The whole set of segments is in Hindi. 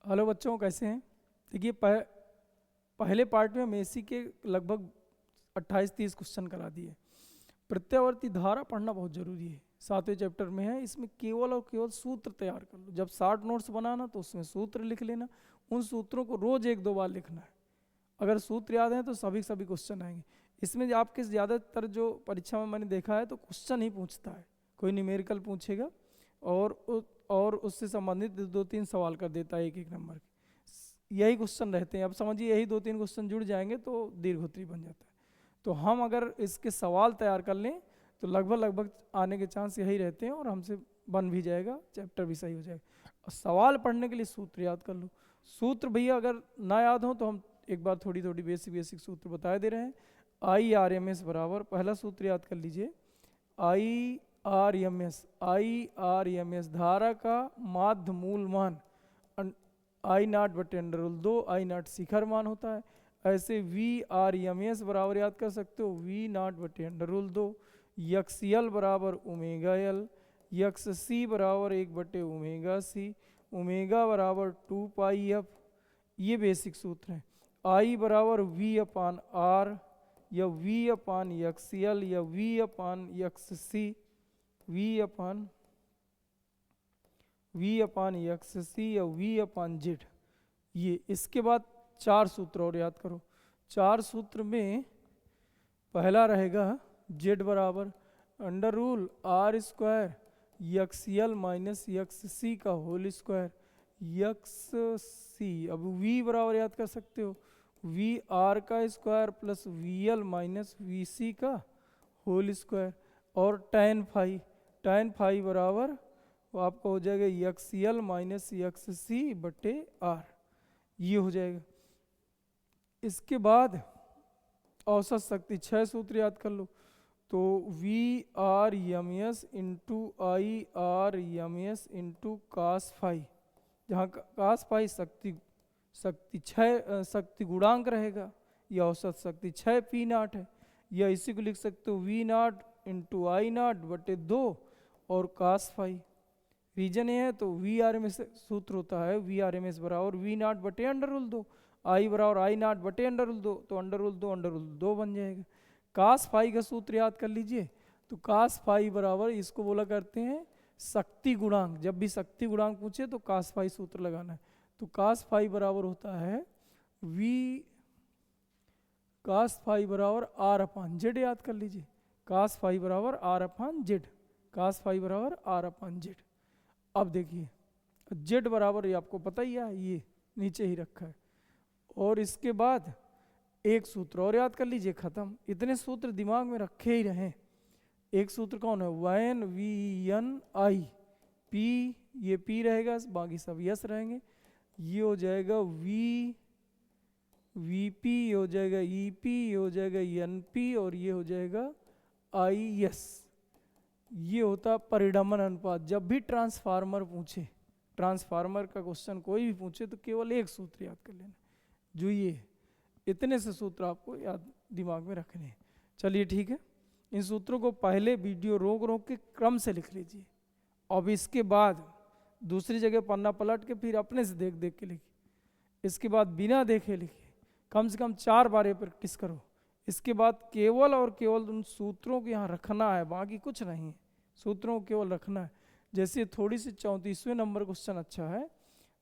हेलो बच्चों, कैसे हैं? देखिए पहले पार्ट में मेसी के लगभग 28-30 क्वेश्चन करा दिए। प्रत्यावर्ती धारा पढ़ना बहुत ज़रूरी है, 7वें चैप्टर में है। इसमें केवल और केवल सूत्र तैयार कर लो। जब 60 नोट्स बनाना तो उसमें सूत्र लिख लेना। उन सूत्रों को रोज़ 1-2 बार लिखना है। अगर सूत्र याद हैं तो सभी क्वेश्चन आएंगे। इसमें आपके ज़्यादातर जो परीक्षा में मैंने देखा है तो क्वेश्चन ही पूछता है, कोई न्यूमेरिकल पूछेगा और उससे संबंधित 2-3 सवाल कर देता है, 1-1 नंबर के। यही क्वेश्चन रहते हैं। अब समझिए यही 2-3 क्वेश्चन जुड़ जाएंगे तो दीर्घोत्तरी बन जाता है। तो हम अगर इसके सवाल तैयार कर लें तो लगभग आने के चांस यही रहते हैं और हमसे बन भी जाएगा, चैप्टर भी सही हो जाएगा। और सवाल पढ़ने के लिए सूत्र याद कर लो। सूत्र भैया अगर ना याद हो तो हम एक बार थोड़ी थोड़ी बेसिक सूत्र बता दे रहे हैं। IRMS बराबर, पहला सूत्र याद कर लीजिए, IRMS धारा का माध्य मूल मान I0/√2, I0 शिखर मान होता है। ऐसे VRMS बराबर याद कर सकते हो V0/√2, XL बराबर ω/L, XC बराबर 1/ω/C, ओमेगा बराबर 2πf। ये बेसिक सूत्र हैं। I बराबर V/R या V/XL या V/XC, V/XC या V/Z। ये इसके बाद 4 सूत्र और याद करो। 4 सूत्र में पहला रहेगा Z बराबर √R² XL माइनस XC का होल स्क्वायर, XC। अब V बराबर याद कर सकते हो VR का square plus VL minus VC का होल स्क्वायर। और tan फाई बराबर वो आपका हो जाएगा XL माइनस XC/R। ये हो जाएगा। इसके बाद औसत शक्ति 6 सूत्र याद कर लो। तो VRMS into IRMS into cos phi, जहाँ cos फाई शक्ति 6 शक्ति गुणांक रहेगा। यह औसत शक्ति 6 P0 है। या इसी को लिख सकते हो V0 इंटू I0/2 और cos फाई। रीजन ये है तो VRMS सूत्र होता है VRMS बराबर V0/√2, I बराबर I0/√2, तो √2 बन जाएगा। cos फाई का सूत्र याद कर लीजिए। तो cos फाई बराबर, इसको बोला करते हैं शक्ति गुणांक। जब भी शक्ति गुणांक पूछे तो cos फाई सूत्र लगाना है। तो cos फाई बराबर होता है cos फाई बराबर R/Z। याद कर लीजिए cos फाई बराबर R/Z, cos फाई बराबर R/Z। अब देखिए Z बराबर, ये आपको पता ही है, ये नीचे ही रखा है। और इसके बाद एक सूत्र और याद कर लीजिए, खत्म। इतने सूत्र दिमाग में रखे ही रहें। एक सूत्र कौन है? WN VN I P, ये P रहेगा, बाकी सब यस रहेंगे। ये हो जाएगा VP, ये हो जाएगा EP, ये हो जाएगा NP और ये हो जाएगा IS। ये होता परिढमन अनुपात। जब भी ट्रांसफार्मर पूछे, ट्रांसफार्मर का क्वेश्चन कोई भी पूछे तो केवल एक सूत्र याद कर लेना, जो ये इतने से सूत्र आपको याद दिमाग में रखने हैं। चलिए ठीक है, इन सूत्रों को पहले वीडियो रोक के क्रम से लिख लीजिए। अब इसके बाद दूसरी जगह पन्ना पलट के फिर अपने से देख देख के लिखिए। इसके बाद बिना देखे लिखिए, कम से कम 4 बार ये प्रैक्टिस करो। इसके बाद केवल और केवल उन सूत्रों को यहाँ रखना है, बाकी कुछ नहीं है। सूत्रों को केवल रखना है। जैसे थोड़ी सी 34वें नंबर क्वेश्चन अच्छा है,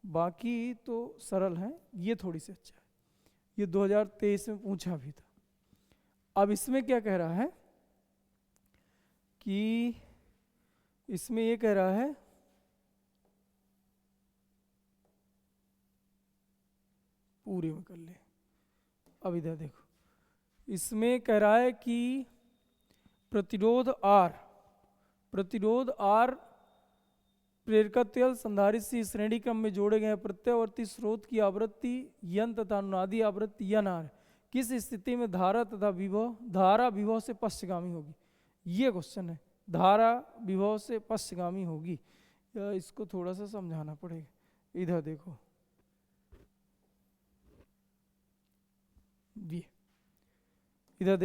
बाकी तो सरल है। ये थोड़ी सी अच्छा है, ये 2023 में पूछा भी था। अब इसमें क्या कह रहा है कि इसमें ये कह रहा है पूरे में कर ले। अब इधर देखो, इसमें कह रहा है कि प्रतिरोध R प्रेरकत्व संधारित्र श्रेणी क्रम में जोड़े गए प्रत्यावर्ती स्रोत की आवृत्ति यन तथा अनुनादी आवृत्ति NR किस स्थिति में धारा विभव से पश्चगामी होगी। ये क्वेश्चन है, धारा विभव से पश्चगामी होगी। या इसको थोड़ा सा समझाना पड़ेगा। इधर देखो, ये इधर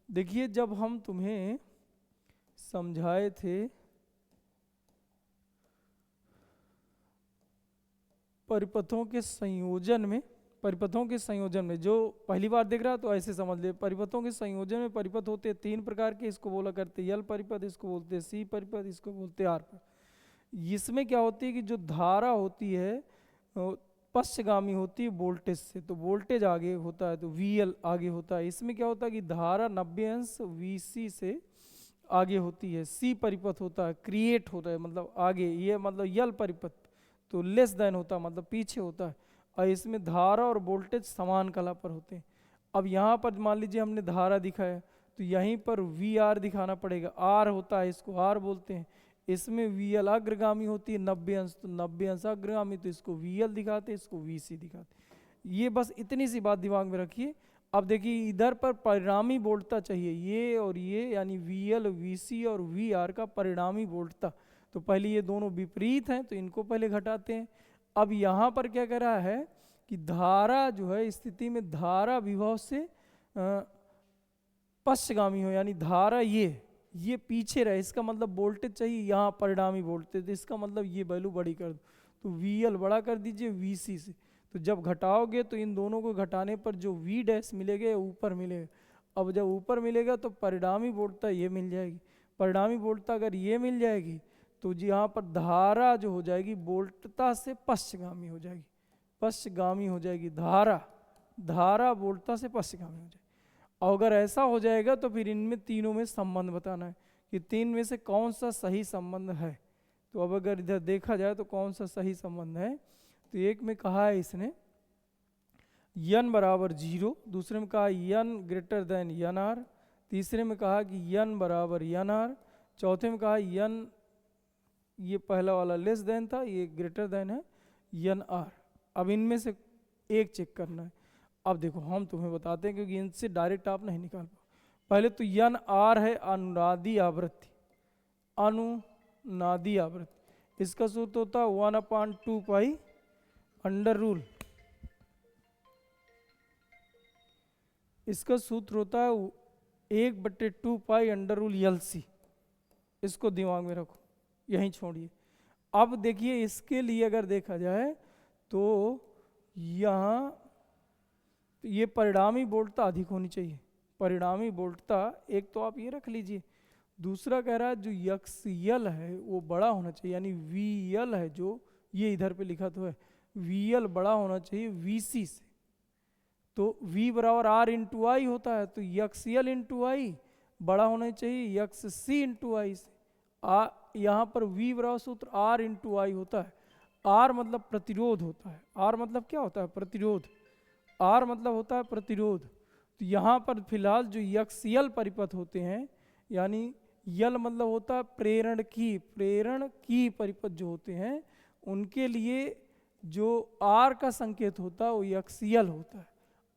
देखिए जब हम तुम्हें समझाए थे परिपथों के संयोजन में जो पहली बार देख रहा है तो ऐसे समझ ले, परिपथों के संयोजन में परिपथ होते हैं 3 प्रकार के, इसको बोला करते हैं यल परिपथ, इसको बोलते हैं सी परिपथ, इसको बोलते हैं आर परिपथ। इसमें क्या होती है कि जो धारा होती है पश्चगामी होती है वोल्टेज से, तो वोल्टेज आगे होता है तो VL आगे होता है। इसमें क्या होता है कि धारा 90 अंश VC से आगे होती है। सी परिपथ होता है क्रिएट होता है मतलब आगे, ये मतलब यल परिपथ तो लेस देन होता है मतलब पीछे होता है, और इसमें धारा और वोल्टेज समान कला पर होते हैं। अब यहाँ पर मान लीजिए हमने धारा दिखाया तो यहीं पर VR दिखाना पड़ेगा, R होता है इसको R बोलते हैं। इसमें VL अग्रगामी होती है 90 अंश, तो 90 अंश अग्रगामी तो इसको VL दिखाते, इसको VC दिखाते। ये बस इतनी सी बात दिमाग में रखिए। अब देखिए इधर पर परिणामी वोल्टता चाहिए, ये और ये यानी VL VC और VR का परिणामी वोल्टता, तो पहले ये दोनों विपरीत हैं तो इनको पहले घटाते हैं। अब यहाँ पर क्या कह रहा है कि धारा जो है स्थिति में धारा विभव से पश्चगामी हो, यानी धारा ये पीछे रहे, इसका मतलब वोल्टेज चाहिए यहाँ परिणामी वोल्टेज, इसका मतलब ये वैल्यू बड़ी कर दो, तो VL बड़ा कर दीजिए VC से, तो जब घटाओगे तो इन दोनों को घटाने पर जो V डैश मिलेगा ऊपर मिलेगा। अब जब ऊपर मिलेगा तो परिणामी वोल्टता ये मिल जाएगी, परिणामी वोल्टता अगर ये मिल जाएगी तो जी यहाँ पर धारा जो हो जाएगी वोल्टता से पश्चगामी हो जाएगी, पश्चगामी हो जाएगी धारा वोल्टता से पश्चगामी हो जाएगी। और अगर ऐसा हो जाएगा तो फिर इनमें तीनों में संबंध बताना है कि 3 में से कौन सा सही संबंध है। तो अब अगर इधर देखा जाए तो कौन सा सही संबंध है, तो एक में कहा है इसने n बराबर 0, दूसरे में कहा n ग्रेटर देन nr, तीसरे में कहा कि n बराबर nr, चौथे में कहा n, ये पहला वाला लेस देन था, ये ग्रेटर देन है nr। अब इनमें से एक चेक करना है। अब देखो हम तुम्हें बताते हैं क्योंकि इनसे डायरेक्ट आप नहीं निकाल पाओ। पहले तो nr है अनुनादी आवृत्ति, अनुनादी आवृत्ति, इसका सूत्र होता है 1/2 पाई अंडर रूल, इसका सूत्र होता है 1/2 पाई अंडर रूल LC। इसको दिमाग में रखो, यहीं छोड़िए। अब देखिए इसके लिए अगर देखा जाए तो यहाँ ये परिणामी वोल्टता अधिक होनी चाहिए, परिणामी वोल्टता एक तो आप ये रख लीजिए, दूसरा कह रहा है जो XL है वो बड़ा होना चाहिए, यानी VL है जो ये इधर पे लिखा तो है VL बड़ा होना चाहिए VC से, तो V बराबर R इंटू आई होता है, तो XL इंटू आई बड़ा होना चाहिए XC इंटू आई से। यहाँ पर V बराबर सूत्र R इंटू आई होता है, R मतलब प्रतिरोध होता है, R मतलब क्या होता है प्रतिरोध, R मतलब होता है प्रतिरोध। तो यहाँ पर फिलहाल जो XL परिपथ होते हैं, यानी यल मतलब होता है प्रेरण की परिपथ जो होते हैं, उनके लिए जो R का संकेत होता है वो XL होता है,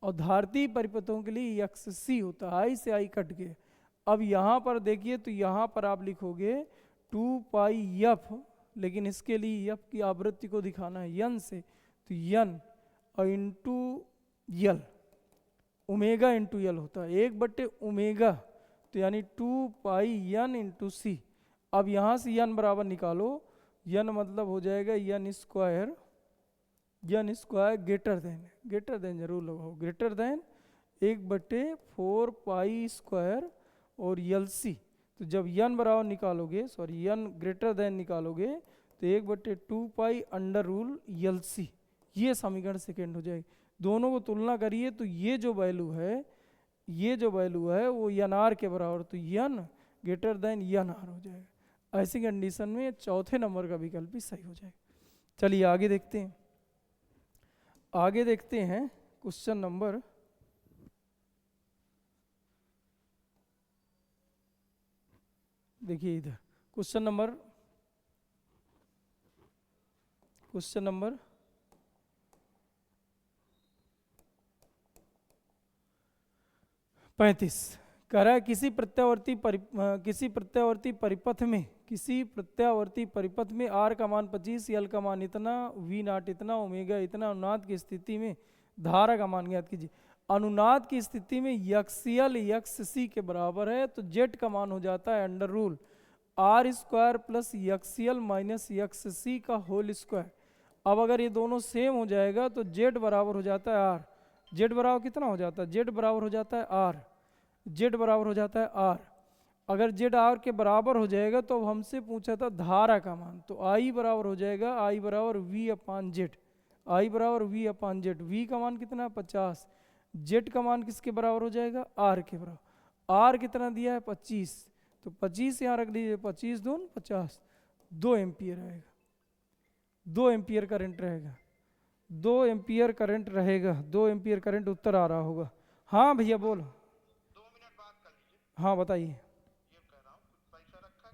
और धारतीय परिपथों के लिए XC होता है, I से I कट गए। अब यहाँ पर देखिए तो यहाँ पर आप लिखोगे 2 पाई F, लेकिन इसके लिए F की आवृत्ति को दिखाना है N से, तो N और into L, omega into L होता है 1/ओमेगा, तो यानी 2 पाई N इंटू C। अब यहाँ से N बराबर निकालो, N मतलब हो जाएगा N स्क्वायर ग्रेटर देन जरूर लगाओ, ग्रेटर देन 1/4 पाई स्क्वायर और LC। तो जब n बराबर निकालोगे, n ग्रेटर देन निकालोगे तो 1/2 पाई अंडर रूल LC, ये समीकरण सेकेंड हो जाएगी। दोनों को तुलना करिए तो ये जो वैल्यू है वो NR के बराबर, तो n ग्रेटर देन NR हो जाएगा। ऐसी कंडीशन में चौथे नंबर का विकल्प भी सही हो जाएगा। चलिए आगे देखते हैं क्वेश्चन नंबर, देखिए इधर क्वेश्चन नंबर 35 कह रहा है किसी प्रत्यावर्ती परिपथ में R का मान 25, L का मान इतना, V नॉट इतना, ओमेगा इतना, अनुनाद की स्थिति में धारा का मान ज्ञात कीजिए। अनुनाद की स्थिति में XL XC के बराबर है, तो Z का मान हो जाता है under rule R² plus XL minus XC का होल स्क्वायर। अब अगर ये दोनों सेम हो जाएगा तो जेड बराबर हो जाता है आर। जेड बराबर कितना हो जाता है, जेड बराबर हो जाता है आर, जेड बराबर हो जाता है आर। अगर जेड आर के बराबर हो जाएगा तो अब हमसे पूछा था धारा का मान, तो आई बराबर हो जाएगा आई बराबर वी अपान जेड, आई बराबर वी अपान जेड। वी का मान कितना है 50, जेड का मान किसके बराबर हो जाएगा आर के बराबर। आर कितना दिया है 25, तो 25 यहाँ रख लीजिए, 25 दून 50, 2 एम्पियर आएगा, 2 एम्पियर करंट रहेगा, 2 एम्पियर करंट रहेगा, 2 एम्पियर करंट उत्तर आ रहा होगा। हाँ भैया बोलो। 2 मिनट बात कर लीजिए। हाँ बताइए। ये कह रहा हूँ कुछ पैसा रखा।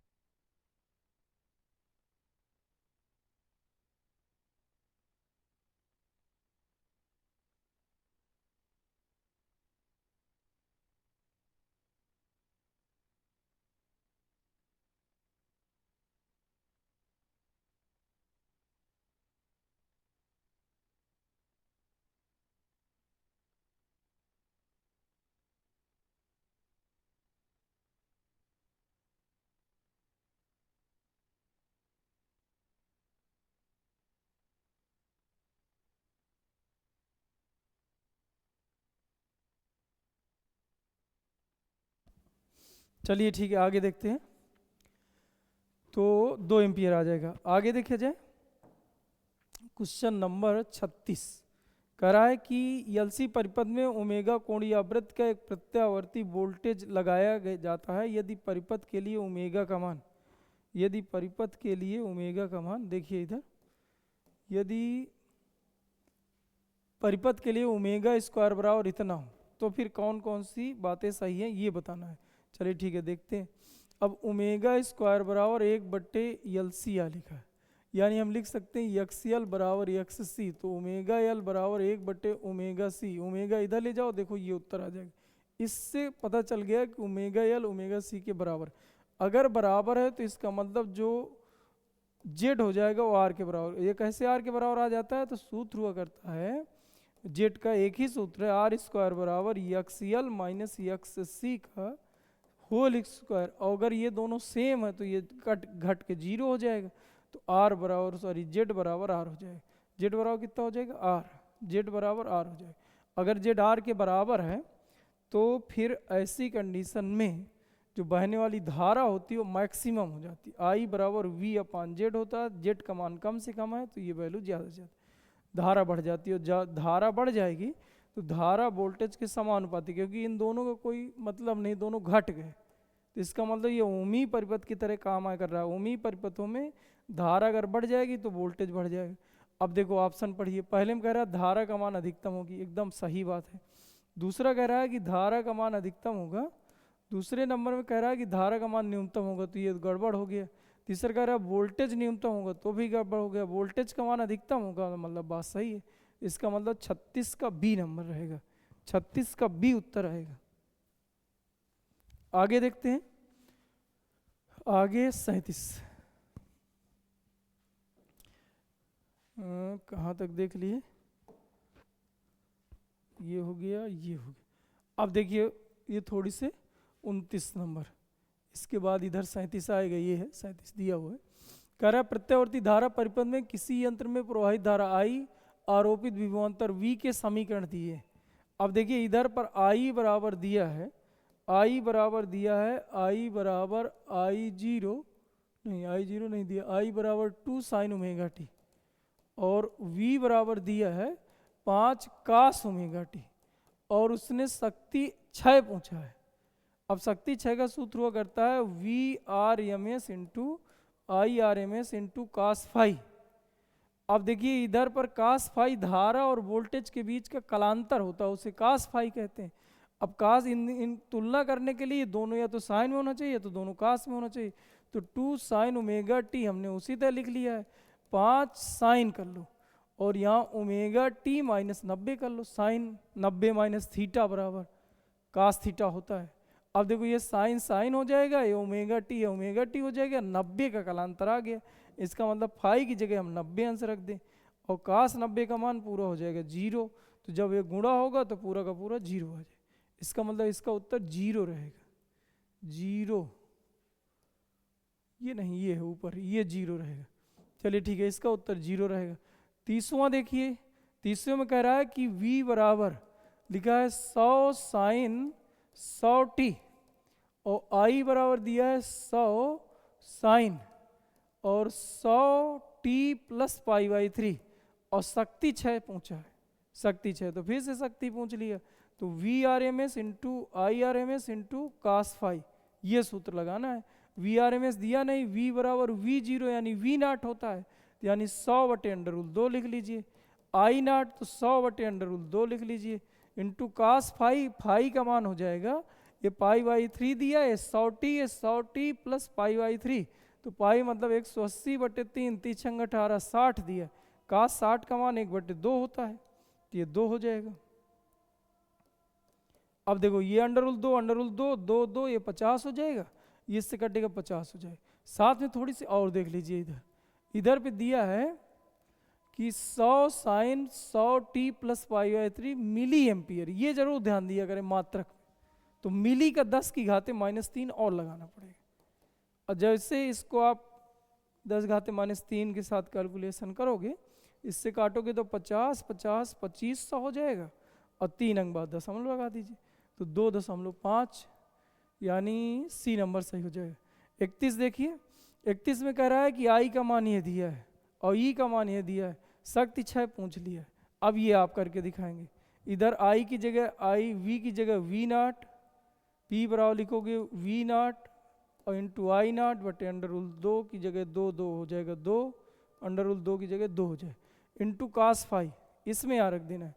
चलिए ठीक है, आगे देखते हैं। तो 2 एम्पियर आ जाएगा। आगे देखा जाए क्वेश्चन नंबर 36, कह रहा है कि एलसी परिपथ में ओमेगा कोणीय आवृत्त का एक प्रत्यावर्ती वोल्टेज लगाया जाता है यदि परिपथ के लिए ओमेगा का मान, यदि परिपथ के लिए ओमेगा का मान, देखिए इधर, यदि परिपथ के लिए ओमेगा स्क्वायर बराबर इतना हो तो फिर कौन कौन सी बातें सही हैं ये बताना है। चलिए ठीक है, देखते हैं। अब ओमेगा स्क्वायर बराबर 1/LCA लिखा है, यानी हम लिख सकते हैं एक्स एल बराबर एक्स सी, तो ओमेगा एल बराबर 1/ओमेगा सी। ओमेगा इधर ले जाओ, देखो ये उत्तर आ जाएगा। इससे पता चल गया कि ओमेगा एल ओमेगा सी के बराबर। अगर बराबर है तो इसका मतलब जो जेड हो जाएगा वो आर के बराबर। ये कैसे आर के बराबर आ जाता है, तो सूत्र हुआ करता है, जेड का एक ही सूत्र है, आर स्क्वायर बराबर एक्स एल माइनस एक्स सी का होल स्क्वायर। और अगर ये दोनों सेम है तो ये कट घट के 0 हो जाएगा, तो आर बराबर सॉरी जेड बराबर आर हो जाएगा। जेड बराबर कितना हो जाएगा आर, जेड बराबर आर हो जाएगा। अगर जेड आर के बराबर है तो फिर ऐसी कंडीशन में जो बहने वाली धारा होती है वो मैक्सिमम हो जाती है। आई बराबर वी अपान जेड होता है, जेड का मान कम से कम है तो ये वैल्यू ज़्यादा से ज़्यादा धारा बढ़ जाती है। और धारा बढ़ जाएगी तो धारा वोल्टेज के समानुपाती, क्योंकि इन दोनों का कोई मतलब नहीं, दोनों घट गए, तो इसका मतलब ये ओमी परिपथ की तरह काम कर रहा है। ओमी परिपथों में धारा अगर बढ़ जाएगी तो वोल्टेज बढ़ जाएगा। अब देखो ऑप्शन पढ़िए, पहले में कह रहा है धारा का मान अधिकतम होगी, एकदम सही बात है। दूसरा कह रहा है कि धारा का मान अधिकतम होगा, दूसरे नंबर में कह रहा है कि धारा का मान न्यूनतम होगा, तो ये गड़बड़ हो गया। तीसरा कह रहा है वोल्टेज न्यूनतम होगा, तो भी गड़बड़ हो गया। वोल्टेज का मान अधिकतम होगा मतलब बात सही है। इसका मतलब 36 का बी नंबर रहेगा, 36 का बी उत्तर आएगा। आगे देखते हैं, आगे 37 कहाँ तक देख लिए, ये हो गया, ये हो गया। अब देखिए ये थोड़ी से 29 नंबर, इसके बाद इधर 37 आएगा, ये है 37 दिया हुआ है। कह रहा है प्रत्यावर्ती धारा परिपथ में किसी यंत्र में प्रवाहित धारा आई आरोपित विभवांतर V के समीकरण दिए। अब देखिए इधर पर I बराबर दिया है, I बराबर दिया है, I बराबर I0 नहीं, I0 नहीं दिया, I बराबर 2 साइन ओमेगा टी, और V बराबर दिया है 5 कास ओमेगा टी, और उसने शक्ति 6 पूछा है। अब शक्ति 6 का सूत्र हुआ करता है VRMS into IRMS into cos phi. अब देखिए इधर पर कास फाई धारा और वोल्टेज के बीच का कलांतर होता है, उसे कास फाई कहते हैं। अब कास इन तुलना करने के लिए दोनों या तो साइन में होना चाहिए तो दोनों कास में होना चाहिए, तो 2 साइन ओमेगा टी हमने उसी तरह लिख लिया है। 5 साइन कर लो और यहाँ ओमेगा टी माइनस 90 कर लो, साइन 90 माइनस थीटा बराबर कास थीटा होता है। अब देखो ये साइन साइन हो जाएगा, ये ओमेगा टी हो जाएगा, 90 का कलांतर आ गया। इसका मतलब फाई की जगह हम 90 अंश रख दें और कास 90 का मान पूरा हो जाएगा 0, तो जब ये गुणा होगा तो पूरा का पूरा 0 आ जाएगा। इसका मतलब इसका उत्तर 0 रहेगा, 0, ये नहीं, ये है ऊपर, ये 0 रहेगा। चलिए ठीक है, इसका उत्तर 0 रहेगा। 30वां देखिए, 30वें में कह रहा है कि v बराबर लिखा है 100 साइन 100t और i बराबर दिया है 100 साइन और 100t प्लस पाई बाई 3 और शक्ति 6 पूछा है, शक्ति 6 तो फिर से शक्ति पूछ लिया, तो V R M S into I R M S into cos phi, ये सूत्र लगाना है। वी आर एम एस दिया नहीं, v बराबर वी जीरो यानी v नाट होता है, तो यानी 100 बटे अंडर रूल 2 लिख लीजिए, आई नाट तो 100 बटे अंडर रूल 2 लिख लीजिए, इंटू कास फाई, फाई का मान हो जाएगा ये पाई बाई 3 दिया है 100t प्लस पाई बाई 3, तो पाई मतलब 180 बटे 3, 3 छंग 18 60 दिया, कास 60 का मान 1 बटे 2 होता है, तो ये 2 हो जाएगा। अब देखो ये अंडर रूल 2 अंडर रूल 2 2 2 ये 50 हो जाएगा, ये इससे कटेगा 50 हो जाएगा। साथ में थोड़ी सी और देख लीजिए, इधर इधर पे दिया है कि 100 sine 100t plus pi by 3 milliampere, ये जरूर ध्यान दिया करें मात्रक, तो मिली का 10 की घाते -3 और लगाना पड़ेगा, और जैसे इसको आप 10 घाते -3 के साथ कैलकुलेशन करोगे, इससे काटोगे तो 50 50 2500 हो जाएगा, और 3 अंक बाद दशमलव लगा दीजिए, तो 2.5 यानी सी नंबर सही हो जाएगा। 31 देखिए, 31 में कह रहा है कि आई का मान ये दिया है और ई का मान ये दिया है, शक्ति 6 पूछ लिया है। अब ये आप करके दिखाएंगे, इधर आई की जगह आई, वी की जगह वी नाट, पी बराबर लिखोगे वी नाट और इंटू आई नाट बटे अंडर रूल 2 की जगह 2 2 हो जाएगा 2, अंडर रूल 2 की जगह 2 हो जाए, इंटू कास फाई, इसमें यहाँ रख देना है,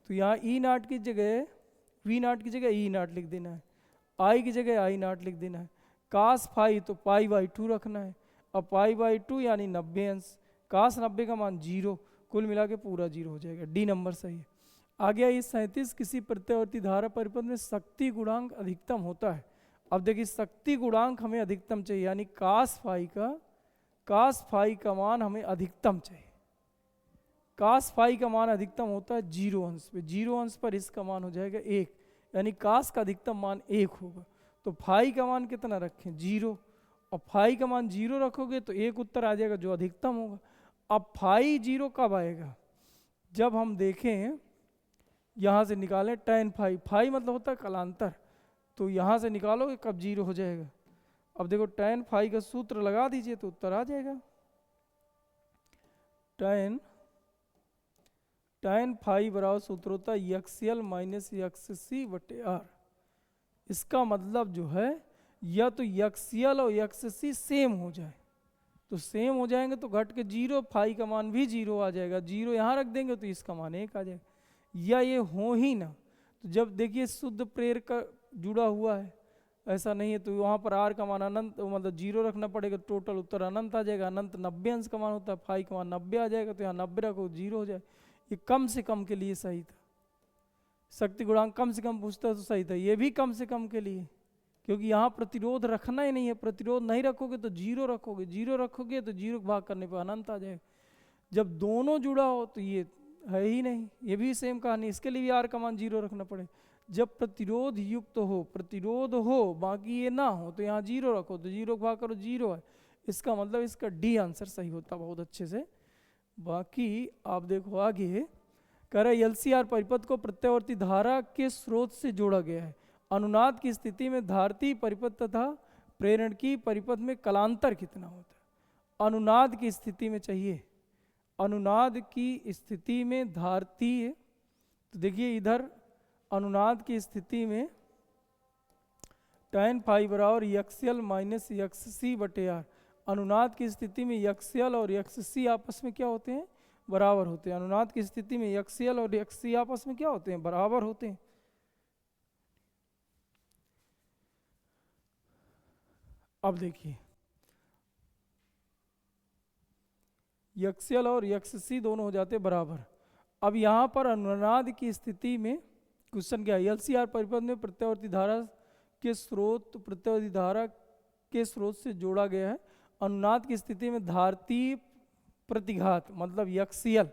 तो यहाँ ई नाट की जगह वी नाट की जगह ई नाट लिख देना है, आई की जगह आई नाट लिख देना है, कास फाई तो पाई बाई 2 रखना है, अब पाई बाई 2 यानी 90 अंश, कास 90 का मान 0, कुल मिला के पूरा 0 हो जाएगा, डी नंबर सही है। आ गया ये 37, किसी प्रत्यावर्ती धारा परिपथ में शक्ति गुणांक अधिकतम होता है। अब देखिए शक्ति गुणांक हमें अधिकतम चाहिए, यानी कास फाई का मान हमें अधिकतम चाहिए, कास फाई का मान अधिकतम होता है 0 अंश पे, 0 अंश पर इसका मान हो जाएगा 1, यानी कास का अधिकतम मान 1 होगा, तो फाई का मान कितना रखें 0, और फाई का मान 0 रखोगे तो 1 उत्तर आ जाएगा जो अधिकतम होगा। अब फाई 0 कब आएगा, जब हम देखें यहाँ से निकालें tan फाई, फाई मतलब होता है कलांतर, तो यहाँ से निकालोगे कब 0 हो जाएगा। अब देखो tan फाई का सूत्र लगा दीजिए तो उत्तर आ जाएगा, tan फाई बराबर सूत्र होता है एक्सएल माइनस एक्ससी बटे आर। इसका मतलब जो है या तो एक्सएल और एक्ससी सेम हो जाए, तो सेम हो जाएंगे तो घट के 0, फाई का मान भी 0 आ जाएगा, 0 यहाँ रख देंगे तो इसका मान 1 आ जाएगा, या ये हो ही ना, तो जब देखिए शुद्ध प्रेरक का जुड़ा हुआ है, ऐसा नहीं है, तो वहाँ पर आर का मान अनंत मतलब 0 रखना पड़ेगा, टोटल उत्तर अनंत आ जाएगा, अनंत 90 अंश का मान होता है, फाई का मान 90 आ जाएगा, तो यहाँ 90 रखो 0 हो जाए, ये कम से कम के लिए सही था, शक्ति गुणांक कम से कम पूछता तो सही था, ये भी कम से कम के लिए, क्योंकि यहाँ प्रतिरोध रखना ही नहीं है, प्रतिरोध नहीं रखोगे तो 0 रखोगे, 0 रखोगे तो 0 भाग करने पर अनंत आ जाएगा, जब दोनों जुड़ा हो तो ये है ही नहीं, ये भी सेम कहानी, इसके लिए भी आर का मान 0 रखना पड़े, जब प्रतिरोध युक्त हो, प्रतिरोध हो बाकी ये ना हो तो यहाँ 0 रखो, तो 0 भाग करो 0 है, इसका मतलब इसका डी आंसर सही होता बहुत अच्छे से। बाकी आप देखो आगे कह रहा है एलसीआर परिपथ को प्रत्यावर्ती धारा के स्रोत से जोड़ा गया है, अनुनाद की स्थिति में धारती परिपथ तथा प्रेरण की परिपथ में कलांतर कितना होता है। अनुनाद की स्थिति में चाहिए, अनुनाद की स्थिति में धारतीय, तो देखिए इधर अनुनाद की स्थिति में tan फाई बराबर एक्सएल माइनस एक्ससी बटे आर, अनुनाद की स्थिति में एक्सएल और एक्ससी आपस में क्या होते हैं, बराबर होते हैं, अनुनाद की स्थिति में एक्सएल और एक्ससी आपस में क्या होते हैं, बराबर होते हैं। अब देखिए एक्सएल और एक्ससी दोनों हो जाते हैं बराबर। अब यहाँ पर अनुनाद की स्थिति में क्वेश्चन क्या है, एलसीआर परिपथ में प्रत्यावर्ती धारा के स्रोत प्रत्यावर्ती धारा के स्रोत से जोड़ा गया है, अनुनाद की स्थिति में धारती प्रतिघात मतलब एक्सएल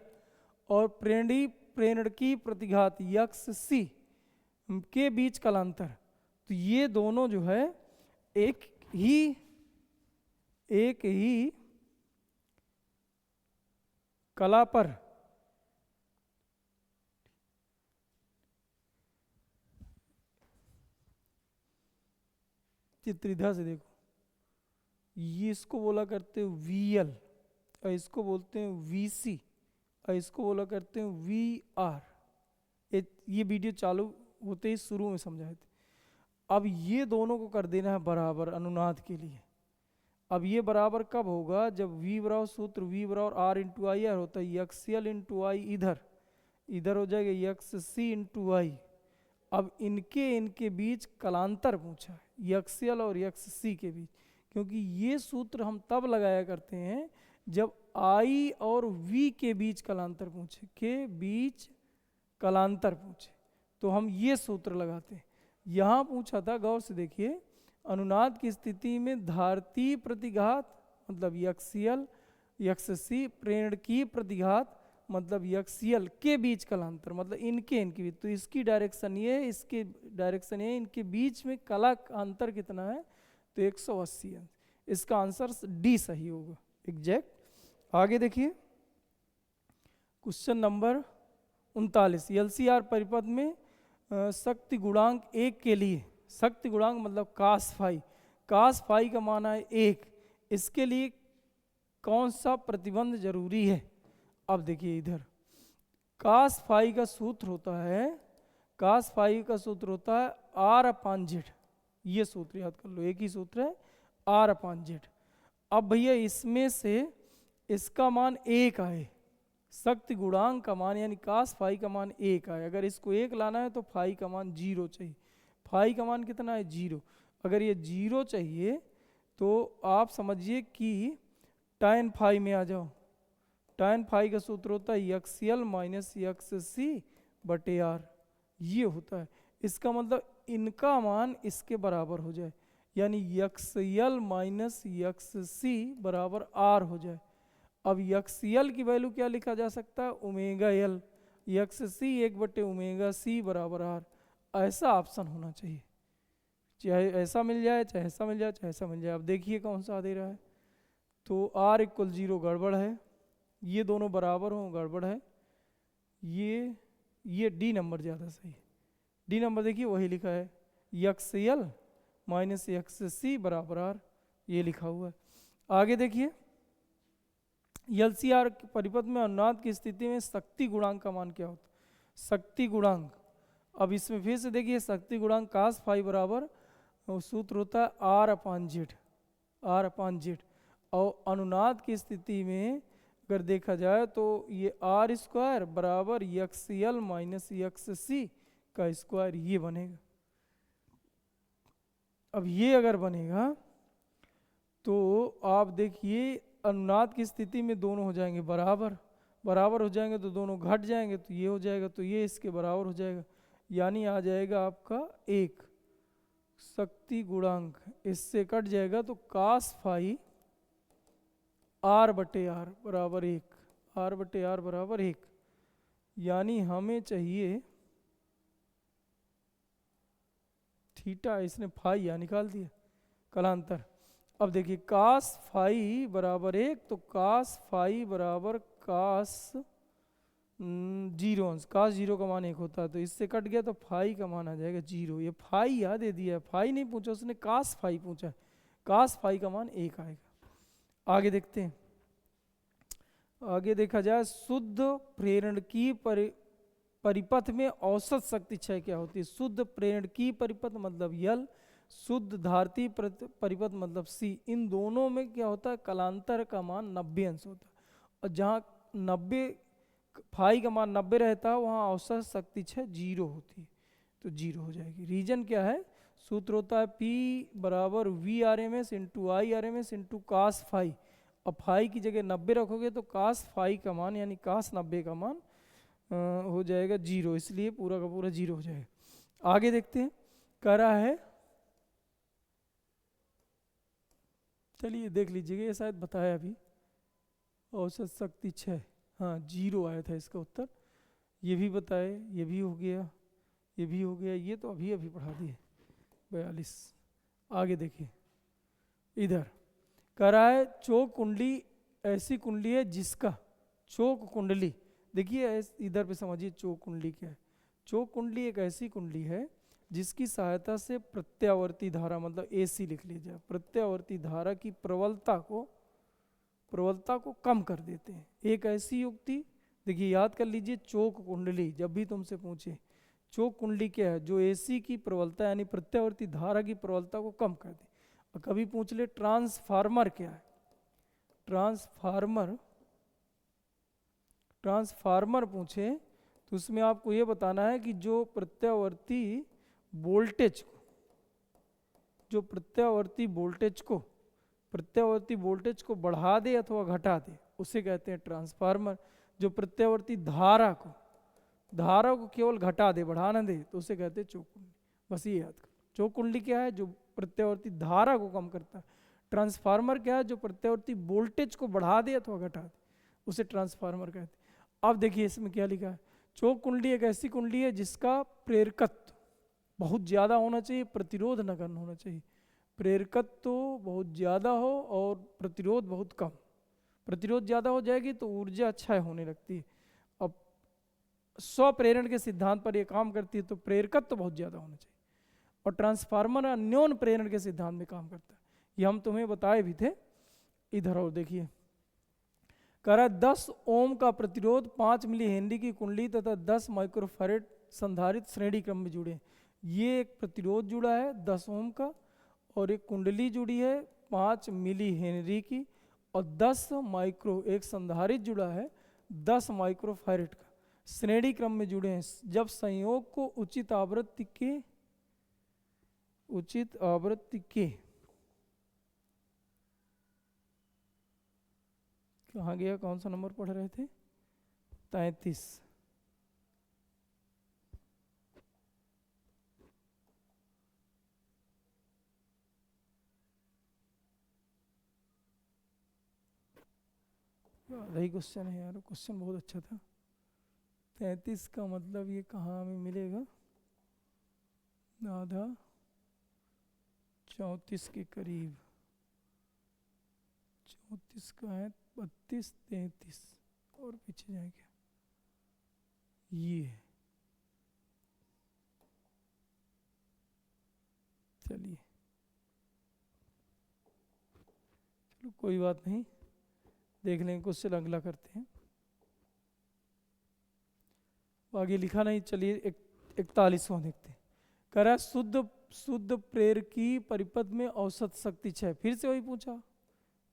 और प्रेरण की प्रतिघात एक्ससी के बीच कलांतर, तो ये दोनों जो है एक ही कला पर चित्रिधा से देखो, ये इसको बोला करते हैं VL, और इसको बोलते हैं VC, और इसको बोला करते हैं VR। ये वीडियो चालू होते ही शुरू में समझाए थे। अब ये दोनों को कर देना है बराबर अनुनाद के लिए। अब ये बराबर कब होगा, जब V बराबर सूत्र V बराबर R इंटू आई आर होता है, XL इंटू आई इधर हो जाएगा XC इंटू आई। अब इनके बीच कलांतर पूछा है, XL और XC के बीच, क्योंकि ये सूत्र हम तब लगाया करते हैं जब I और V के बीच कलांतर पूछे, तो हम ये सूत्र लगाते हैं। यहाँ पूछा था, गौर से देखिए, अनुनाद की स्थिति में धारती प्रतिघात मतलब XL, XC, प्रेरण की प्रतिघात मतलब XL के बीच कलांतर मतलब इनके बीच, तो इसकी डायरेक्शन ये है, इसके डायरेक्शन ये, इनके बीच में कला का अंतर कितना है, तो 180 अंश। इसका आंसर डी सही होगा, एग्जैक्ट। आगे देखिए क्वेश्चन नंबर 39, LCR परिपथ में शक्ति गुणांक 1 के लिए, शक्ति गुणांक मतलब कास फाई का मान है 1, इसके लिए कौन सा प्रतिबंध जरूरी है। अब देखिए इधर कास फाई का सूत्र होता है, R/Z, ये सूत्र याद कर लो, एक ही सूत्र है R/Z। अब भैया इसमें से इसका मान 1 आए, शक्ति गुणांक का मान यानी कास फाई का मान 1 आए, अगर इसको 1 लाना है तो फाई का मान 0 चाहिए। फाई का मान कितना है 0, अगर ये 0 चाहिए तो आप समझिए कि tan फाई में आ जाओ। tan फाई का सूत्र होता है XL माइनस XC/R, ये होता है। इसका मतलब इनका मान इसके बराबर हो जाए, यानी XL माइनस XC/R हो जाए। अब XL की वैल्यू क्या लिखा जा सकता है, ω/L, XC 1/ω/C/R। ऐसा ऑप्शन होना चाहिए, चाहे ऐसा मिल जाए, चाहे ऐसा मिल जाए, चाहे ऐसा मिल जाए। अब देखिए कौन सा दे रहा है, तो R = 0 गड़बड़ है, ये दोनों बराबर हों गड़बड़ है, ये डी नंबर ज़्यादा सही है। डी नंबर देखिए वही लिखा है XL माइनस XC/R, ये लिखा हुआ है। आगे देखिए LCR के परिपथ में अनुनाद की स्थिति में शक्ति गुणांक का मान क्या होता है, शक्ति गुणांक। अब इसमें फिर से देखिए शक्ति गुणांक कास फाई बराबर सूत्र होता है R/Z, और अनुनाद की स्थिति में अगर देखा जाए तो ये R² बराबर XL माइनस XC का स्क्वायर, ये बनेगा। अब ये अगर बनेगा तो आप देखिए अनुनाद की स्थिति में दोनों हो जाएंगे बराबर हो जाएंगे, तो दोनों घट जाएंगे, तो ये हो जाएगा, तो ये इसके बराबर हो जाएगा, यानी आ जाएगा आपका 1। शक्ति गुणांक इससे कट जाएगा तो कास फाई R/R बराबर 1, R/R बराबर 1, यानी हमें चाहिए थीटा, इसने फाई यहाँ निकाल दिया कलांतर। अब देखिए कास फाई बराबर 1, तो कास फाई बराबर कास 0 अंश, कास 0 का मान 1 होता है, तो इससे कट गया तो फाई का मान आ जाएगा 0। ये फाई यहाँ दे दिया है, फाई नहीं पूछा उसने, कास फाई पूछा, कास फाई का मान 1 आएगा। आगे देखते हैं, आगे देखा जाए शुद्ध प्रेरण की परिपथ में औसत शक्ति क्षय क्या होती है। शुद्ध प्रेरण की परिपथ मतलब L, शुद्ध धारती परिपथ मतलब C, इन दोनों में क्या होता है, कलांतर का मान 90 अंश होता है, और जहाँ 90 फाई का मान 90 रहता है वहाँ औसत शक्ति क्षय 0 होती है, तो 0 हो जाएगी। रीजन क्या है, सूत्र होता है P बराबर VRMS into IRMS into cos phi. अब फाई की जगह 90 रखोगे तो कास फाई का मान यानी कास 90 का मान हो जाएगा 0, इसलिए पूरा का पूरा 0 हो जाएगा। आगे देखते हैं, कह रहा है, चलिए देख लीजिएगा, ये शायद बताया अभी, औसत शक्ति 6, हाँ 0 आया था इसका उत्तर, ये भी बताए, ये भी हो गया, ये भी हो गया, ये तो अभी अभी पढ़ा दिए 42। आगे देखिए इधर कह रहा है चोक कुंडली ऐसी कुंडली है जिसका, चोक कुंडली, देखिए इधर पे समझिए चोक कुंडली क्या है। चोक कुंडली एक ऐसी कुंडली है जिसकी सहायता से प्रत्यावर्ती धारा मतलब AC लिख लीजिए, प्रत्यावर्ती धारा की प्रबलता को कम कर देते हैं। एक ऐसी युक्ति, देखिए याद कर लीजिए, चोक कुंडली जब भी तुमसे पूछे, चोक कुंडली क्या है, जो AC की प्रबलता यानी प्रत्यावर्ती धारा की प्रबलता को कम कर दे। और कभी पूछ ले ट्रांसफार्मर क्या है, ट्रांसफार्मर पूछे तो उसमें आपको ये बताना है कि जो प्रत्यावर्ती वोल्टेज को बढ़ा दे अथवा घटा दे, उसे कहते हैं ट्रांसफार्मर। जो प्रत्यावर्ती धारा को केवल घटा दे, बढ़ा ना दे, तो उसे कहते हैं चोक कुंडली। बस ये याद करो, चोक कुंडली क्या है, जो प्रत्यावर्ती धारा को कम करता है। ट्रांसफार्मर क्या है, जो प्रत्यावर्ती वोल्टेज को बढ़ा दे अथवा घटा दे, उसे ट्रांसफार्मर कहते हैं। अब देखिए इसमें क्या लिखा है, चोक कुंडली एक ऐसी कुंडली है जिसका प्रेरकत्व बहुत ज़्यादा होना चाहिए, प्रतिरोध नगण्य होना चाहिए। प्रेरकत्व तो बहुत ज़्यादा हो और प्रतिरोध बहुत कम। प्रतिरोध ज़्यादा हो जाएगी तो ऊर्जा क्षय होने लगती है। अब स्वप्रेरण के सिद्धांत पर यह काम करती है, तो प्रेरकत्व तो बहुत ज़्यादा होना चाहिए। और ट्रांसफार्मर अन्योन प्रेरण के सिद्धांत में काम करता है, ये हम तुम्हें बताए भी थे। इधर और देखिए, कह रहा है 10 ओम का प्रतिरोध 5 मिली हेनरी की कुंडली तथा 10 माइक्रोफैरेड संधारित्र श्रेणी क्रम में जुड़े। ये एक प्रतिरोध जुड़ा है 10 ओम का, और एक कुंडली जुड़ी है 5 मिली हेनरी की, और 10 माइक्रो एक संधारित्र जुड़ा है 10 माइक्रोफैरेड का, श्रेणी क्रम में जुड़े हैं। जब संयोग को उचित आवृत्ति के कहाँ गया, कौन सा नंबर पढ़ रहे थे, 33। आधा ही क्वेश्चन है यार, क्वेश्चन बहुत अच्छा था। 33 का मतलब ये कहाँ हमें मिलेगा, आधा 34 के करीब, 34 का है 32 33 और पीछे जाएंगे, ये चलिए चलो कोई बात नहीं, देख लेंगे, क्वेश्चन अगला करते हैं। आगे लिखा नहीं, चलिए 41वां देखते हैं। कह रहा है शुद्ध प्रेरकी परिपथ में औसत शक्ति 6। फिर से वही पूछा,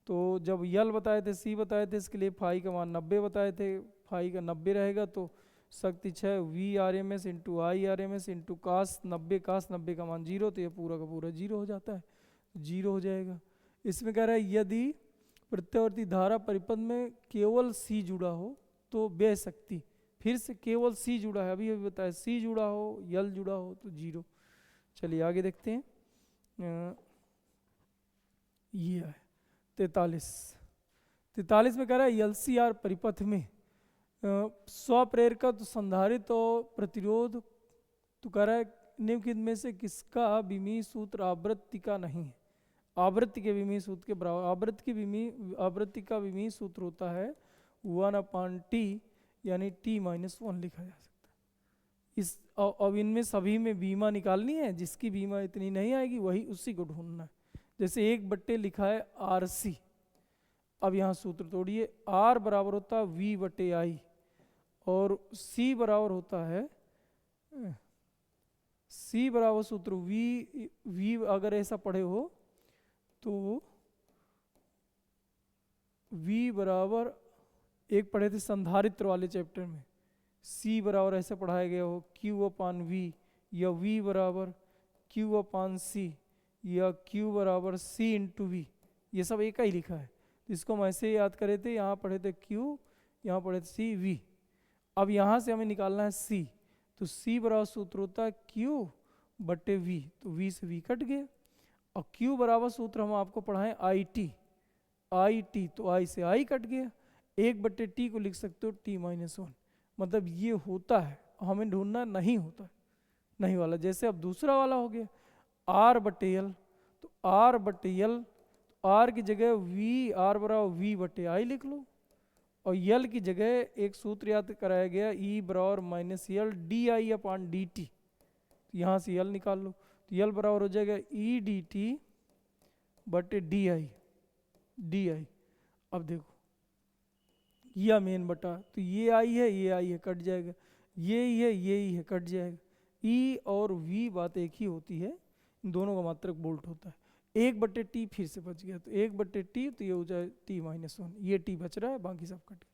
तो जब यल बताए थे, सी बताए थे, इसके लिए फाई का मान 90 बताए थे, फाई का 90 रहेगा, तो शक्ति 6 VRMS into IRMS into cos 90 का मान 0, तो ये पूरा का पूरा 0 हो जाता है, 0 हो जाएगा। इसमें कह रहा है यदि प्रत्यावर्ती धारा परिपथ में केवल C जुड़ा हो तो व्यय शक्ति, फिर से केवल C जुड़ा है, अभी बताया, C जुड़ा हो, यल जुड़ा हो तो 0। चलिए आगे देखते हैं। ये है 43 में कह रहा है LCR परिपथ में स्वप्रेरकत्व संधारित और प्रतिरोध, तो कह रहा है निम्नलिखित में से किसका विमीय सूत्र आवृत्ति का नहीं है। आवृत्ति के विमीय सूत्र के बराबर, आवृत्ति का विमीय सूत्र होता है 1/T, यानी T-1 लिखा जा सकता है। इस अब इनमें सभी में बीमा निकालनी है, जिसकी बीमा इतनी नहीं आएगी वही उसी को ढूंढना है। जैसे 1/, लिखा है RC, अब यहाँ सूत्र तोड़िए, R बराबर होता है V/I और C बराबर होता है, C बराबर सूत्र V अगर ऐसा पढ़े हो तो V बराबर, एक पढ़े थे संधारित्र वाले चैप्टर में, C बराबर ऐसे पढ़ाया गया हो Q/V, या V बराबर Q/C, या Q बराबर C इंटू V, ये सब एक ही लिखा है। तो इसको हम ऐसे याद करे थे, यहाँ पढ़े थे Q, यहाँ पढ़े थे C V। अब यहाँ से हमें निकालना है C, तो C बराबर सूत्र होता है Q/V, तो V से V कट गया। और Q बराबर सूत्र हम आपको पढ़ाएं IT, तो I से I कट गया। 1/T को लिख सकते हो T-1, मतलब ये होता है, हमें ढूंढना नहीं होता, नहीं वाला। जैसे अब दूसरा वाला हो गया R/L, तो R/L, R की जगह R बराबर V/I लिख लो, और L की जगह एक सूत्र याद कराया गया E बराबर -L DI/dt, तो यहाँ से यल निकाल लो, तो यल बराबर हो जाएगा ई डी टी बटे डी आई, डी आई। अब देखो यह मेन बटा, तो ये आई है, ये आई है, कट जाएगा, ये ही है, ये ही है, कट जाएगा। ई और वी बात एक ही होती है, इन दोनों का मात्रक बोल्ट होता है। 1/t फिर से बच गया, तो 1/t, तो ये हो जाए t-1, ये t बच रहा है, बाकी सब कट गया।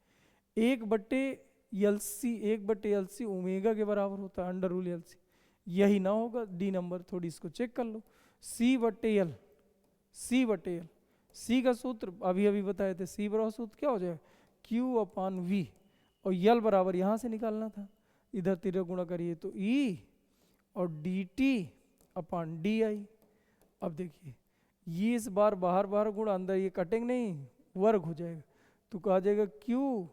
1/LC ओमेगा के बराबर होता है, अंडर रूल LC, यही ना होगा डी नंबर, थोड़ी इसको चेक कर लो। C/L, C/L, C का सूत्र अभी अभी बताए थे, C बराबर सूत्र क्या हो जाएगा, Q/V, और यल बराबर यहाँ से निकालना था, इधर तिरक गुणा करिए तो E और dt/di। अब देखिए ये इस बार बाहर बाहर गुणा, अंदर ये कटेंगे नहीं, वर्ग हो जाएगा, तो कहा जाएगा Q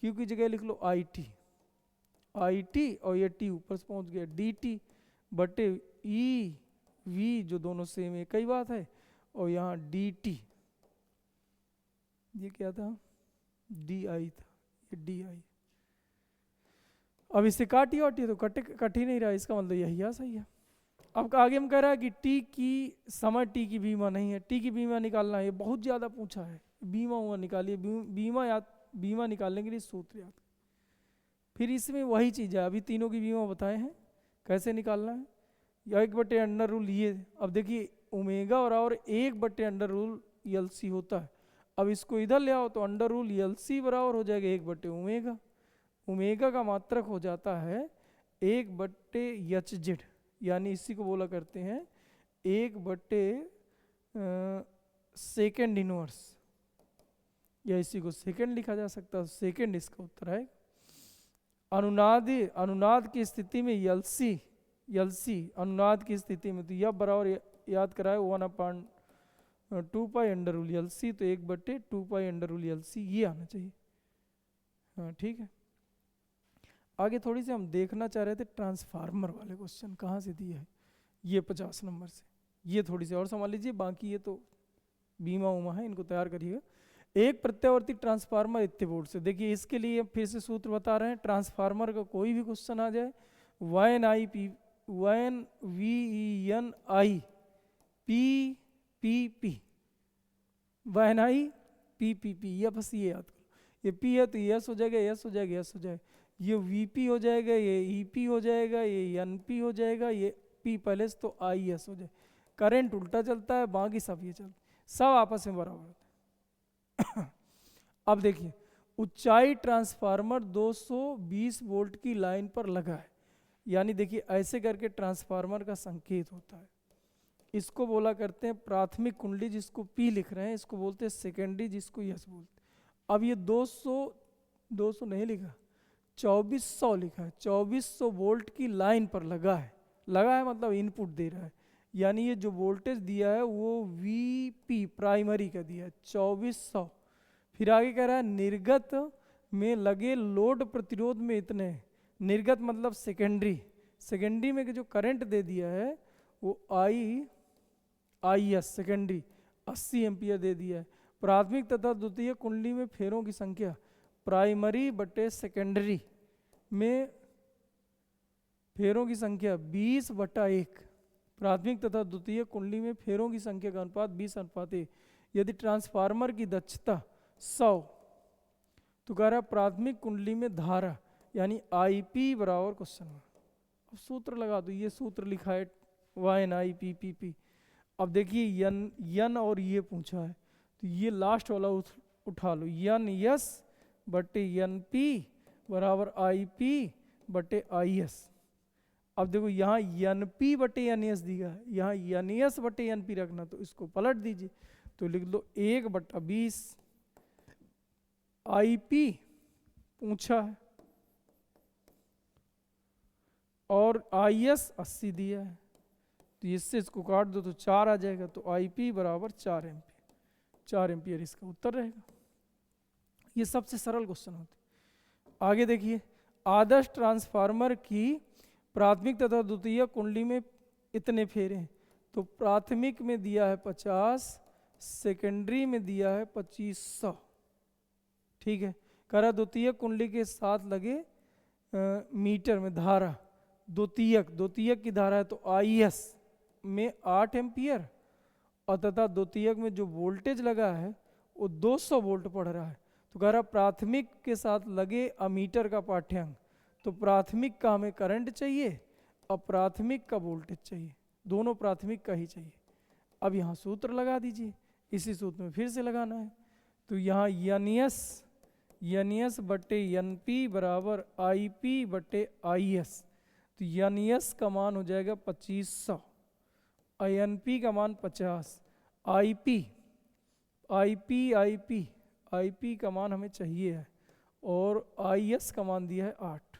की जगह लिख लो IT, और ये t ऊपर से पहुंच गया, dt बटे EV, जो दोनों सेम एक ही बात है, और यहाँ dt, ये क्या था, di था, ये di। अब इसे काटिए वाटिए तो कट ही नहीं रहा, इसका मतलब यही है, सही है। अब आगे हम कह रहा है कि टी की समय, टी की बीमा नहीं है, टी की बीमा निकालना है, ये बहुत ज़्यादा पूछा है, बीमा हुआ निकालिए, बीमा निकालने के लिए सूत्र याद। फिर इसमें वही चीज़ है, अभी तीनों की बीमा बताए हैं कैसे निकालना है, या 1/√, ये अब देखिए ओमेगा और 1/√LC होता है। अब इसको इधर ले आओ तो अंडर रूल LC बराबर हो जाएगा 1/ओमेगा, ओमेगा का मात्रक हो जाता है 1/HZ, यानी इसी को बोला करते हैं 1/सेकेंड इनवर्स, या इसी को सेकेंड लिखा जा सकता है, सेकेंड इसका उत्तर है। अनुनाद की स्थिति में LC अनुनाद की स्थिति में, तो यह बराबर याद कराए 1/2π√LC, तो 1/2π√LC ये आना चाहिए। हाँ ठीक है। आगे थोड़ी सी हम देखना चाह रहे थे ट्रांसफार्मर वाले क्वेश्चन कहाँ से दिए है, ये 50 नंबर से, ये थोड़ी सी और संभाल लीजिए, बाकी ये तो बीमा उमा है, इनको तैयार करिएगा। एक प्रत्यावर्ती ट्रांसफार्मर इतने वोल्ट से, देखिए इसके लिए फिर से सूत्र बता रहे हैं, ट्रांसफार्मर का कोई भी क्वेश्चन आ जाए, VNIPP, या बस ये याद करो, ये P है तो S हो जाएगा, S हो जाएगा, S हो जाएगा, ये VP हो जाएगा, ये EP हो जाएगा, ये NP हो जाएगा, ये P पहले से तो IS हो जाएगा। करंट उल्टा चलता है, बाकी सब ये चलता है, सब आपस में बराबर होता है। अब देखिए ऊंचाई ट्रांसफार्मर 220 वोल्ट की लाइन पर लगा है, यानी देखिए ऐसे करके ट्रांसफार्मर का संकेत होता है, इसको बोला करते हैं प्राथमिक कुंडली, जिसको P लिख रहे हैं, इसको बोलते हैं सेकेंडरी, जिसको S बोलते हैं। अब ये 200 नहीं लिखा, 2400 लिखा है, 2400 वोल्ट की लाइन पर लगा है मतलब इनपुट दे रहा है, यानी ये जो वोल्टेज दिया है वो VP प्राइमरी का दिया है 2400। फिर आगे कह रहा है निर्गत में लगे लोड प्रतिरोध में इतने, निर्गत मतलब सेकेंडरी में जो करंट दे दिया है वो IS सेकेंडरी 80 एम्पियर दे दिया है। प्राथमिक तथा द्वितीय कुंडली में फेरों की संख्या, प्राइमरी बटे सेकेंडरी में फेरों की संख्या 20/1, प्राथमिक तथा द्वितीय कुंडली में फेरों की संख्या का अनुपात 20:1। यदि ट्रांसफार्मर की दक्षता 100, तो कह रहा है प्राथमिक कुंडली में धारा यानी IP बराबर क्वेश्चन में, अब सूत्र लगा दो, ये सूत्र लिखा है YNIPPP। अब देखिए यन और ये पूछा है, तो ये लास्ट वाला उठा लो, NS बटे NP बराबर IP बटे IS। अब देखो यहाँ NP बटे NS दिया है, यहाँ NS बटे NP रखना, तो इसको पलट दीजिए, तो लिख लो 1/20 IP पूछा है और IS 80 दिया है, तो इससे इसको काट दो तो 4 आ जाएगा, तो IP बराबर 4 एम्पियर इसका उत्तर रहेगा। ये सबसे सरल क्वेश्चन होते। आगे देखिए आदर्श ट्रांसफार्मर की प्राथमिक तथा द्वितीय कुंडली में इतने फेरे हैं, तो प्राथमिक में दिया है 50, सेकेंडरी में दिया है 2500, ठीक है। करा द्वितीय कुंडली के साथ लगे मीटर में धारा, द्वितीयक की धारा है तो IS में 8 एम्पियर और तथा द्वितीयक में जो वोल्टेज लगा है वो 200 वोल्ट पढ़ रहा है। तो कह रहा प्राथमिक के साथ लगे अमीटर का पाठ्यांक, तो प्राथमिक का हमें करंट चाहिए और प्राथमिक का वोल्टेज चाहिए, दोनों प्राथमिक का ही चाहिए। अब यहाँ सूत्र लगा दीजिए, इसी सूत्र में फिर से लगाना है। तो यहाँ NS बटे NP बराबर IP बटे IS, तो NS का मान हो जाएगा 2500, NP का मान 50, IP का मान हमें चाहिए है और IS का मान दिया है 8।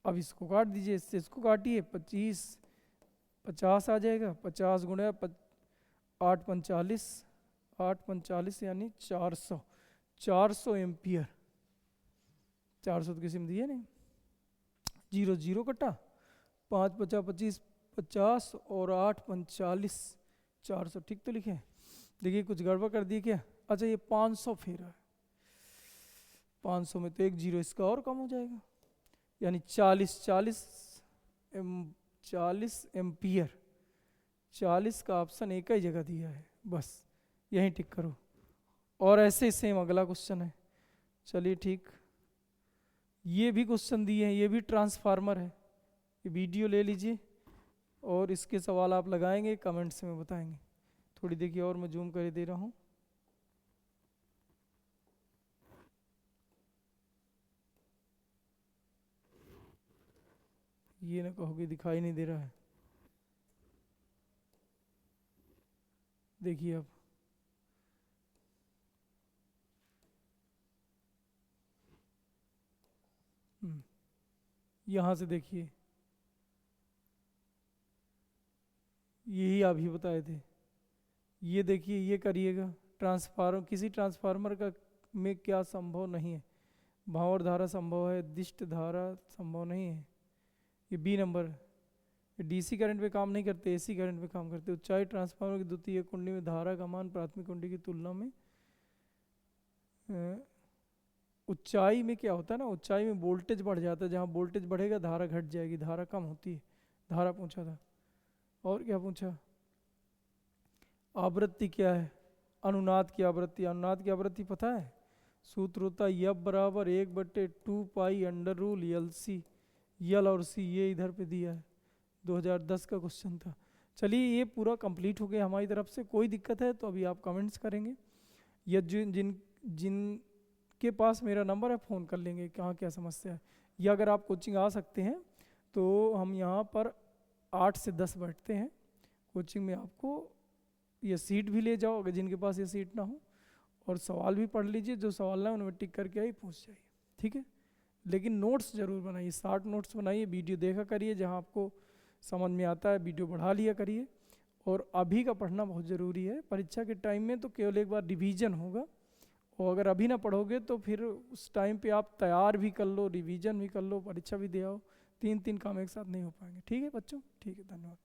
अब इसको काट दीजिए, इससे इसको काटिए, 50 आ जाएगा, 50 गुणे 8 45 यानी 400 एम्पियर। 400 तो किसी में दिए नहीं, 0 0 कटा, 5 50 25 50 और 8 45 400, ठीक तो लिखे? देखिए कुछ गड़बड़ कर दी क्या? अच्छा ये 500 फेरा है, 500 में तो एक 0 इसका और कम हो जाएगा, यानी 40 एम्पियर। 40 का ऑप्शन एक ही जगह दिया है, बस यहीं टिक करो। और ऐसे सेम अगला क्वेश्चन है, चलिए ठीक, ये भी क्वेश्चन दिए हैं, ये भी ट्रांसफार्मर है। ये वीडियो ले लीजिए और इसके सवाल आप लगाएंगे, कमेंट्स में बताएंगे। थोड़ी देखिए और मैं जूम कर दे रहा हूँ। ये ना कहोगे दिखाई नहीं दे रहा है, देखिए अब यहाँ से देखिए, यही आप ही बताए थे। ये देखिए, ये करिएगा, ट्रांसफार्मर, किसी ट्रांसफार्मर का में क्या संभव नहीं है? भावर धारा संभव है, दिष्ट धारा संभव नहीं है। ये बी नंबर, DC करंट पे काम नहीं करते, AC करंट पे काम करते। ऊंचाई ट्रांसफार्मर की द्वितीय कुंडली में धारा का मान प्राथमिक कुंडली की तुलना में, ऊंचाई में क्या होता है ना, ऊंचाई में वोल्टेज बढ़ जाता है, जहाँ वोल्टेज बढ़ेगा धारा घट जाएगी, धारा कम होती है। धारा पूछा था, और क्या पूछा? आवृत्ति क्या है? अनुनाद की आवृत्ति। अनुनाद की आवृत्ति पता है? सूत्र होता है F बराबर 1/2 pi under rule LC, L और C ये इधर पे दिया है, 2010 का क्वेश्चन था। चलिए ये पूरा कंप्लीट हो गया हमारी तरफ से। कोई दिक्कत है तो अभी आप कमेंट्स करेंगे, या जिनके पास मेरा नंबर है फ़ोन कर लेंगे कहाँ क्या समस्या है। या अगर आप कोचिंग आ सकते हैं तो हम यहाँ पर 8 से 10 बैठते हैं कोचिंग में। आपको ये सीट भी ले जाओ अगर जिनके पास ये सीट ना हो, और सवाल भी पढ़ लीजिए, जो सवाल ना उनमें टिक करके आई पूछ जाइए, ठीक है? लेकिन नोट्स ज़रूर बनाइए, 60 नोट्स बनाइए, वीडियो देखा करिए, जहाँ आपको समझ में आता है वीडियो बढ़ा लिया करिए। और अभी का पढ़ना बहुत ज़रूरी है, परीक्षा के टाइम में तो केवल एक बार रिवीजन होगा, और अगर अभी ना पढ़ोगे तो फिर उस टाइम पे आप तैयार भी कर लो, रिवीजन भी कर लो, परीक्षा भी दे आओ, 3 काम एक साथ नहीं हो पाएंगे। ठीक है बच्चों, ठीक है, धन्यवाद।